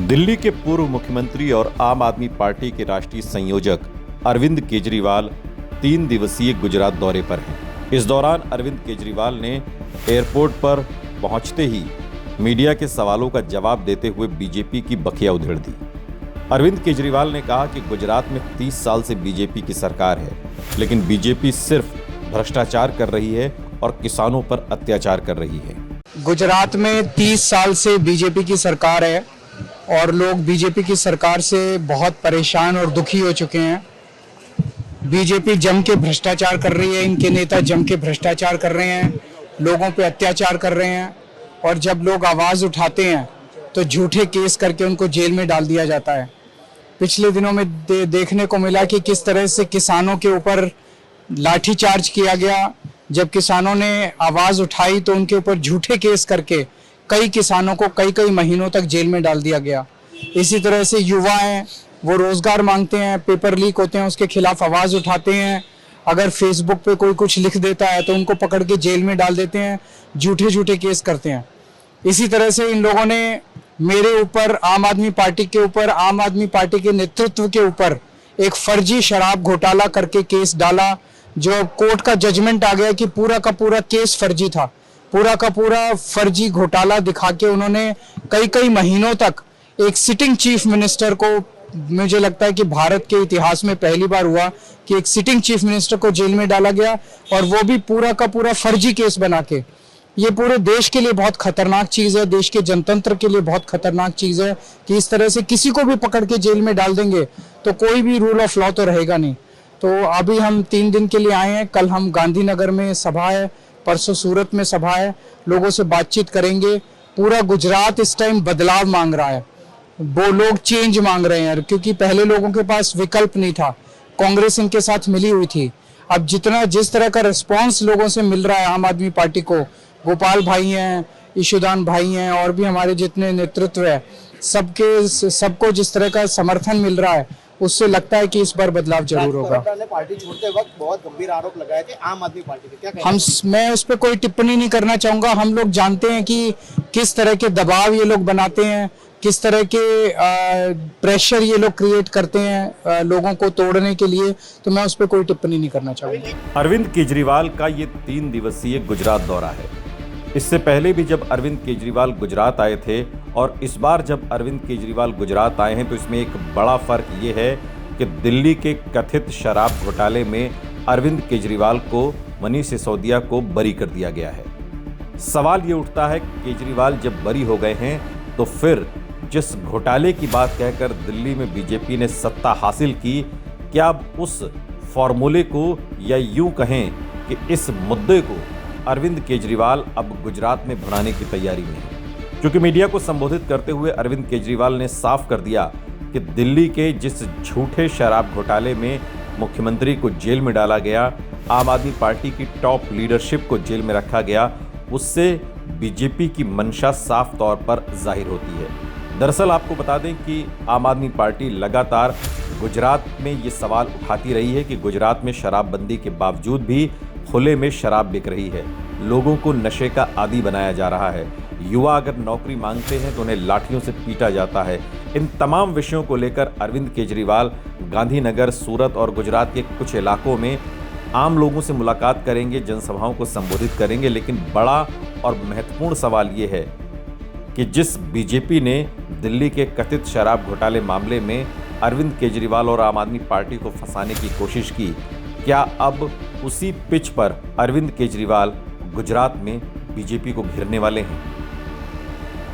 दिल्ली के पूर्व मुख्यमंत्री और आम आदमी पार्टी के राष्ट्रीय संयोजक अरविंद केजरीवाल 3 दिवसीय गुजरात दौरे पर हैं। इस दौरान अरविंद केजरीवाल ने एयरपोर्ट पर पहुंचते ही मीडिया के सवालों का जवाब देते हुए बीजेपी की बखिया उधेड़ दी। अरविंद केजरीवाल ने कहा कि गुजरात में 30 साल से बीजेपी की सरकार है, लेकिन बीजेपी सिर्फ भ्रष्टाचार कर रही है और किसानों पर अत्याचार कर रही है। गुजरात में 30 साल से बीजेपी की सरकार है और लोग बीजेपी की सरकार से बहुत परेशान और दुखी हो चुके हैं। बीजेपी जम के भ्रष्टाचार कर रही है, इनके नेता जम के भ्रष्टाचार कर रहे हैं, लोगों पे अत्याचार कर रहे हैं और जब लोग आवाज़ उठाते हैं तो झूठे केस करके उनको जेल में डाल दिया जाता है। पिछले दिनों में देखने को मिला कि किस तरह से किसानों के ऊपर लाठीचार्ज किया गया। जब किसानों ने आवाज़ उठाई तो उनके ऊपर झूठे केस करके कई किसानों को कई महीनों तक जेल में डाल दिया गया। इसी तरह से युवा हैं, वो रोज़गार मांगते हैं, पेपर लीक होते हैं, उसके खिलाफ आवाज़ उठाते हैं। अगर फेसबुक पे कोई कुछ लिख देता है तो उनको पकड़ के जेल में डाल देते हैं, झूठे केस करते हैं। इसी तरह से इन लोगों ने मेरे ऊपर, आम आदमी पार्टी के ऊपर, आम आदमी पार्टी के नेतृत्व के ऊपर एक फर्जी शराब घोटाला करके केस डाला, जो कोर्ट का जजमेंट आ गया कि पूरा का पूरा केस फर्जी था। पूरा का पूरा फर्जी घोटाला दिखा के उन्होंने कई महीनों तक एक सिटिंग चीफ मिनिस्टर को, मुझे लगता है कि भारत के इतिहास में पहली बार हुआ कि एक सिटिंग चीफ मिनिस्टर को जेल में डाला गया, और वो भी पूरा का पूरा फर्जी केस बना के। ये पूरे देश के लिए बहुत खतरनाक चीज़ है, देश के जनतंत्र के लिए बहुत खतरनाक चीज़ है कि इस तरह से किसी को भी पकड़ के जेल में डाल देंगे तो कोई भी रूल ऑफ लॉ तो रहेगा नहीं। तो अभी हम 3 दिन के लिए आए हैं। कल हम गांधीनगर में सभा है, परसों सूरत में सभा है, लोगों से बातचीत करेंगे। पूरा गुजरात इस टाइम बदलाव मांग रहा है, वो लोग चेंज मांग रहे हैं, क्योंकि पहले लोगों के पास विकल्प नहीं था, कांग्रेस इनके साथ मिली हुई थी। अब जिस तरह का रिस्पांस लोगों से मिल रहा है आम आदमी पार्टी को, गोपाल भाई हैं, ईशुदान भाई हैं और भी हमारे जितने नेतृत्व है, सबको जिस तरह का समर्थन मिल रहा है, उससे लगता है कि इस बार बदलाव जरूर होगा। पार्टी छोड़ते वक्त बहुत गंभीर आरोप लगाए थे आम आदमी पार्टी के, क्या मैं उस पर कोई टिप्पणी नहीं करना चाहूंगा। हम लोग जानते हैं कि किस तरह के दबाव ये लोग बनाते हैं, किस तरह के प्रेशर ये लोग क्रिएट करते हैं लोगों को तोड़ने के लिए, तो मैं उस पर कोई टिप्पणी नहीं करना चाहूंगा। अरविंद केजरीवाल का ये 3 दिवसीय गुजरात दौरा है। इससे पहले भी जब अरविंद केजरीवाल गुजरात आए थे और इस बार जब अरविंद केजरीवाल गुजरात आए हैं, तो इसमें एक बड़ा फर्क ये है कि दिल्ली के कथित शराब घोटाले में अरविंद केजरीवाल को, मनीष सिसोदिया को बरी कर दिया गया है। सवाल ये उठता है कि केजरीवाल जब बरी हो गए हैं तो फिर जिस घोटाले की बात कहकर दिल्ली में बीजेपी ने सत्ता हासिल की, क्या अब उस फॉर्मूले को, या यूं कहें कि इस मुद्दे को अरविंद केजरीवाल अब गुजरात में भुनाने की तैयारी में है? क्योंकि मीडिया को संबोधित करते हुए अरविंद केजरीवाल ने साफ कर दिया कि दिल्ली के जिस झूठे शराब घोटाले में मुख्यमंत्री को जेल में डाला गया, आम आदमी पार्टी की टॉप लीडरशिप को जेल में रखा गया, उससे बीजेपी की मंशा साफ तौर पर जाहिर होती है। दरअसल आपको बता दें कि आम आदमी पार्टी लगातार गुजरात में ये सवाल उठाती रही है कि गुजरात में शराबबंदी के बावजूद भी खुले में शराब बिक रही है, लोगों को नशे का आदी बनाया जा रहा है, युवा अगर नौकरी मांगते हैं तो उन्हें लाठियों से पीटा जाता है। इन तमाम विषयों को लेकर अरविंद केजरीवाल गांधीनगर, सूरत और गुजरात के कुछ इलाकों में आम लोगों से मुलाकात करेंगे, जनसभाओं को संबोधित करेंगे। लेकिन बड़ा और महत्वपूर्ण सवाल ये है कि जिस बीजेपी ने दिल्ली के कथित शराब घोटाले मामले में अरविंद केजरीवाल और आम आदमी पार्टी को फंसाने की कोशिश की, क्या अब उसी पिच पर अरविंद केजरीवाल गुजरात में बीजेपी को घेरने वाले हैं?